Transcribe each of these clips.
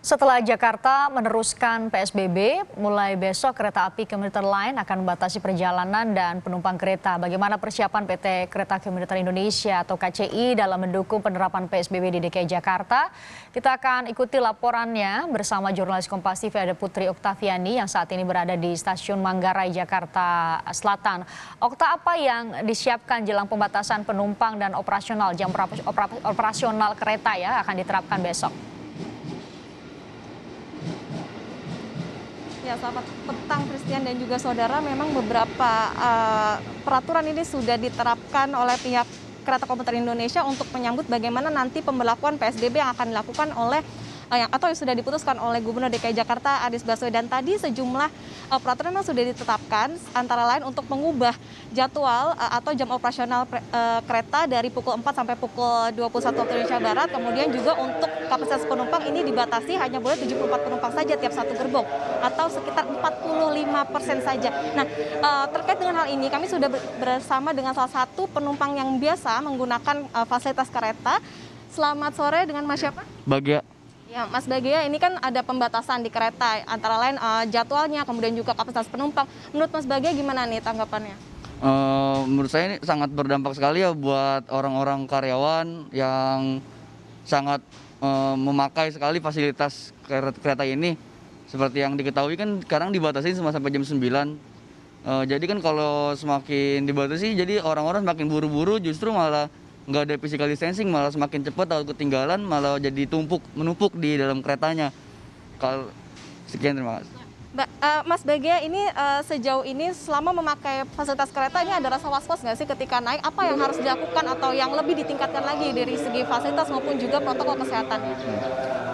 Setelah Jakarta meneruskan PSBB, mulai besok kereta api Komuter Line akan membatasi perjalanan dan penumpang kereta. Bagaimana persiapan PT Kereta Komuter Indonesia atau KCI dalam mendukung penerapan PSBB di DKI Jakarta? Kita akan ikuti laporannya bersama jurnalis Kompas TV ada Putri Oktaviani yang saat ini berada di Stasiun Manggarai, Jakarta Selatan. Okta, apa yang disiapkan jelang pembatasan penumpang dan operasional jam operasional kereta ya akan diterapkan besok? Ya, selamat petang Christian dan juga saudara. Memang beberapa peraturan ini sudah diterapkan oleh pihak Kereta Komuter Indonesia untuk menyambut bagaimana nanti pemberlakuan PSBB yang akan dilakukan oleh yang sudah diputuskan oleh Gubernur DKI Jakarta Anies Baswedan. Tadi sejumlah peraturan memang sudah ditetapkan, antara lain untuk mengubah jadwal atau jam operasional kereta dari pukul 4 sampai pukul 21 waktu Indonesia Barat. Kemudian juga untuk kapasitas penumpang ini dibatasi hanya boleh 74 penumpang saja tiap satu gerbong atau sekitar 45% saja. Nah, terkait dengan hal ini kami sudah bersama dengan salah satu penumpang yang biasa menggunakan fasilitas kereta. Selamat sore, dengan Mas siapa? Bagia. Ya, Mas Bagia, ini kan ada pembatasan di kereta, antara lain jadwalnya, kemudian juga kapasitas penumpang. Menurut Mas Bagia gimana nih tanggapannya? Menurut saya ini sangat berdampak sekali ya buat orang-orang karyawan yang sangat memakai sekali fasilitas kereta ini. Seperti yang diketahui kan sekarang dibatasi cuma sampai jam 9. Jadi kan kalau semakin dibatasi, jadi orang-orang semakin buru-buru, justru malah nggak ada physical distancing, malah semakin cepat atau ketinggalan, malah jadi menumpuk di dalam keretanya. Sekian, terima kasih. Mas Bagia, ini sejauh ini selama memakai fasilitas kereta ini ada rasa was-was nggak sih ketika naik? Apa yang harus dilakukan atau yang lebih ditingkatkan lagi dari segi fasilitas maupun juga protokol kesehatan?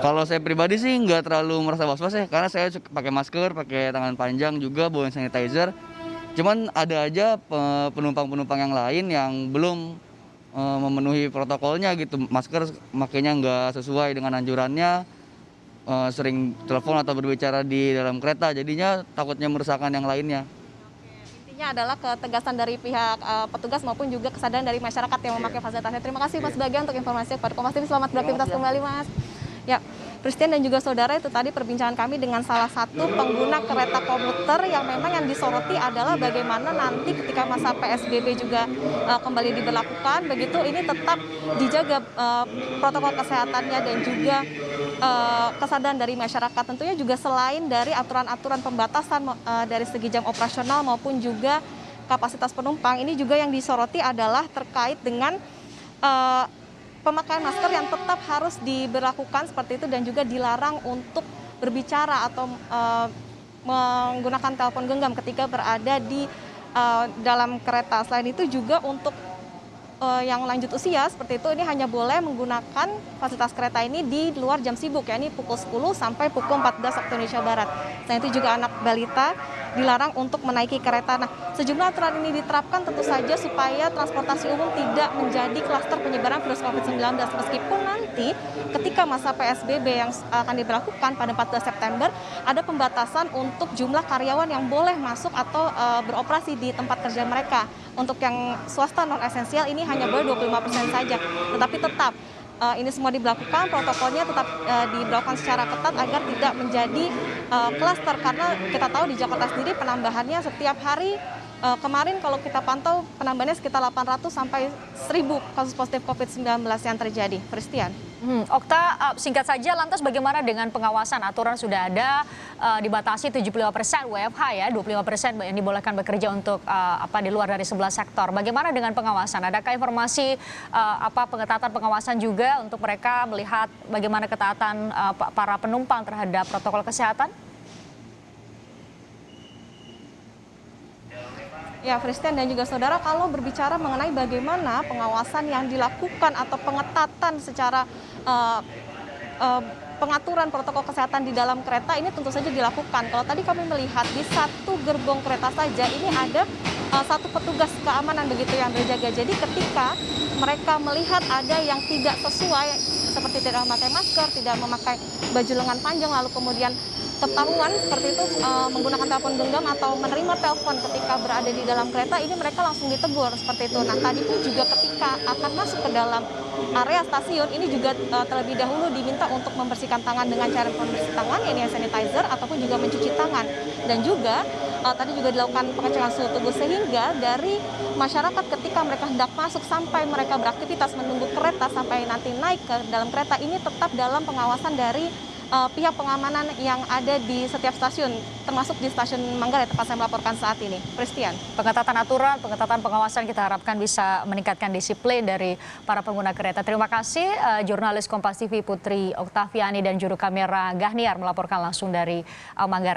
Kalau saya pribadi sih nggak terlalu merasa was-was ya, karena saya pakai masker, pakai tangan panjang juga, bawa sanitizer. Cuman ada aja penumpang-penumpang yang lain yang belum memenuhi protokolnya gitu, masker makanya nggak sesuai dengan anjurannya, sering telepon atau berbicara di dalam kereta, jadinya takutnya meresahkan yang lainnya. Intinya adalah ketegasan dari pihak petugas maupun juga kesadaran dari masyarakat yang memakai fasilitasnya. Terima kasih Mas Bagia untuk informasi kepada Kompas TV. Selamat beraktivitas kembali, Mas. Ya, Christian dan juga saudara, itu tadi perbincangan kami dengan salah satu pengguna kereta komuter yang memang yang disoroti adalah bagaimana nanti ketika masa PSBB juga kembali diberlakukan, begitu ini tetap dijaga protokol kesehatannya dan juga kesadaran dari masyarakat. Tentunya juga selain dari aturan-aturan pembatasan dari segi jam operasional maupun juga kapasitas penumpang, ini juga yang disoroti adalah terkait dengan pemakaian masker yang tetap harus diberlakukan seperti itu dan juga dilarang untuk berbicara atau menggunakan telepon genggam ketika berada di dalam kereta. Selain itu juga untuk yang lanjut usia seperti itu, ini hanya boleh menggunakan fasilitas kereta ini di luar jam sibuk, ya, ini pukul 10 sampai pukul 14 waktu Indonesia Barat. Selain itu juga anak balita dilarang untuk menaiki kereta. Nah, sejumlah aturan ini diterapkan tentu saja supaya transportasi umum tidak menjadi klaster penyebaran virus COVID-19. Meskipun nanti ketika masa PSBB yang akan diberlakukan pada 14 September, ada pembatasan untuk jumlah karyawan yang boleh masuk atau beroperasi di tempat kerja mereka. Untuk yang swasta non-esensial ini hanya boleh 25% saja. Tetapi tetap ini semua diberlakukan, protokolnya tetap diberlakukan secara ketat agar tidak menjadi klaster, karena kita tahu di Jakarta sendiri penambahannya setiap hari kemarin kalau kita pantau penambahannya sekitar 800 sampai 1000 kasus positif COVID-19 yang terjadi. Christian. Okta, singkat saja, lantas bagaimana dengan pengawasan? Aturan sudah ada, dibatasi 75% WFH ya, 25% yang dibolehkan bekerja untuk di luar dari 11 sektor. Bagaimana dengan pengawasan? Adakah informasi pengetatan pengawasan juga untuk mereka melihat bagaimana ketaatan para penumpang terhadap protokol kesehatan? Ya, Christian dan juga saudara, kalau berbicara mengenai bagaimana pengawasan yang dilakukan atau pengetatan secara pengaturan protokol kesehatan di dalam kereta ini tentu saja dilakukan. Kalau tadi kami melihat di satu gerbong kereta saja ini ada satu petugas keamanan begitu yang berjaga. Jadi ketika mereka melihat ada yang tidak sesuai seperti tidak memakai masker, tidak memakai baju lengan panjang, lalu kemudian ketahuan seperti itu menggunakan telepon genggam atau menerima telepon ketika berada di dalam kereta, ini mereka langsung ditegur seperti itu. Nah, tadi pun juga ketika ketika akan masuk ke dalam area stasiun ini juga terlebih dahulu diminta untuk membersihkan tangan dengan cairan pembersih tangan, ini sanitizer, ataupun juga mencuci tangan. Dan juga tadi juga dilakukan pengecekan suhu tubuh sehingga dari masyarakat ketika mereka hendak masuk sampai mereka beraktivitas menunggu kereta sampai nanti naik ke dalam kereta ini tetap dalam pengawasan dari pihak pengamanan yang ada di setiap stasiun, termasuk di stasiun Manggarai tempat saya melaporkan saat ini. Christian. Pengetatan aturan, pengetatan pengawasan kita harapkan bisa meningkatkan disiplin dari para pengguna kereta. Terima kasih jurnalis Kompas TV Putri Oktaviani dan juru kamera Gahniar melaporkan langsung dari Manggarai.